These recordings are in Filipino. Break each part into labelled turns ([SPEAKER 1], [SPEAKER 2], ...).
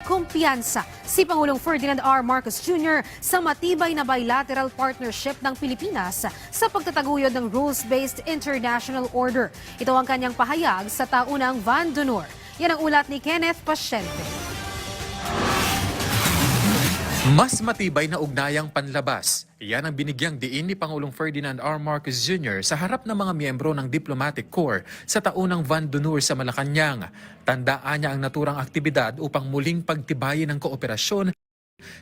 [SPEAKER 1] kumpiyansa si Pangulong Ferdinand R. Marcos Jr. sa matibay na bilateral partnership ng Pilipinas sa pagtataguyod ng rules-based international order. Ito ang kanyang pahayag sa taunang Van d'Honor. Yan ang ulat ni Kenneth Pasyente.
[SPEAKER 2] Mas matibay na ugnayang panlabas. Yan ang binigyang diin ni Pangulong Ferdinand R. Marcos Jr. sa harap ng mga miyembro ng Diplomatic Corps sa taunang Van d'Honor sa Malacanang. Tandaan niya ang naturang aktibidad upang muling pagtibayin ang kooperasyon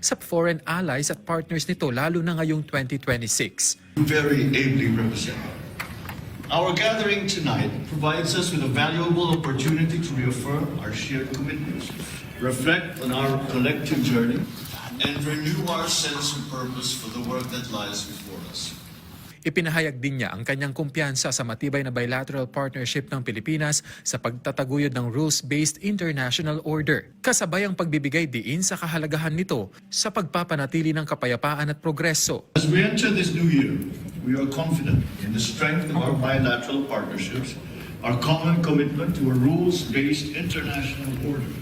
[SPEAKER 2] sa foreign allies at partners nito lalo na ngayong 2026.
[SPEAKER 3] Very ably represented. Our gathering tonight provides us with a valuable opportunity to reaffirm our shared commitments, reflect on our collective journey, and renew our sense of purpose for the work that lies before us.
[SPEAKER 2] Ipinahayag din niya ang kanyang kumpiyansa sa matibay na bilateral partnership ng Pilipinas sa pagtataguyod ng rules-based international order. Kasabay ang pagbibigay diin sa kahalagahan nito sa pagpapanatili ng kapayapaan at progreso.
[SPEAKER 3] As we enter this new year, we are confident in the strength of our bilateral partnerships, our common commitment to a rules-based international order,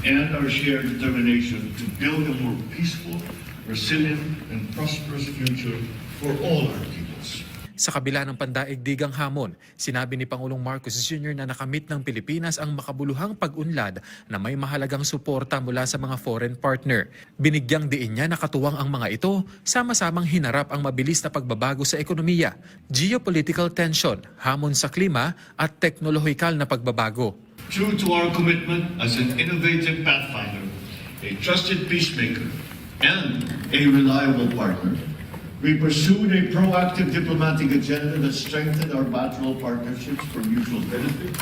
[SPEAKER 3] and our shared determination to build a more peaceful, resilient, and prosperous future for all our peoples.
[SPEAKER 2] Sa kabila ng pandaigdigang hamon, sinabi ni Pangulong Marcos Jr. na nakamit ng Pilipinas ang makabuluhang pag-unlad na may mahalagang suporta mula sa mga foreign partner. Binigyang diin niya na katuwang ang mga ito, sama-samang hinarap ang mabilis na pagbabago sa ekonomiya, geopolitical tension, hamon sa klima at teknolohikal na pagbabago.
[SPEAKER 3] True to our commitment as an innovative pathfinder, a trusted peacemaker, and a reliable partner, we pursued a proactive diplomatic agenda that strengthened our bilateral partnerships for mutual benefit,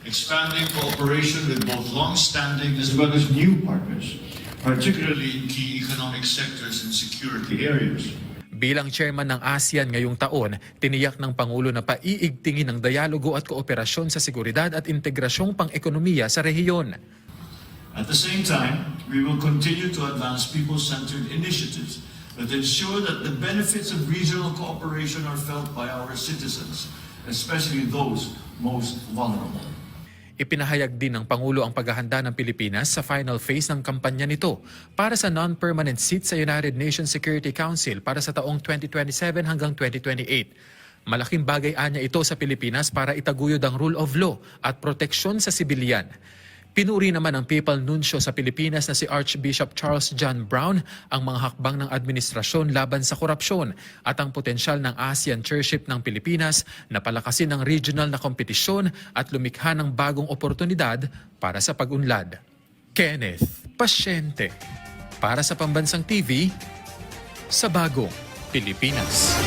[SPEAKER 3] expanding cooperation with both long-standing as well as new partners, particularly in key economic sectors and security areas.
[SPEAKER 2] Bilang chairman ng ASEAN ngayong taon, tiniyak ng Pangulo na paiigtingin ang dialogo at kooperasyon sa seguridad at integrasyong pang-ekonomiya sa rehiyon.
[SPEAKER 3] At the same time, we will continue to advance people-centered initiatives that ensure that the benefits of regional cooperation are felt by our citizens, especially those most vulnerable.
[SPEAKER 2] Ipinahayag din ng Pangulo ang paghahanda ng Pilipinas sa final phase ng kampanya nito para sa non-permanent seat sa United Nations Security Council para sa taong 2027 hanggang 2028. Malaking bagay anya ito sa Pilipinas para itaguyod ang rule of law at proteksyon sa sibilyan. Pinuri naman ng Papal Nuncio sa Pilipinas na si Archbishop Charles John Brown ang mga hakbang ng administrasyon laban sa korupsyon at ang potensyal ng ASEAN Chairship ng Pilipinas na palakasin ang regional na kompetisyon at lumikha ng bagong oportunidad para sa pag-unlad. Kenneth Pasyente, para sa Pambansang TV, sa Bagong Pilipinas.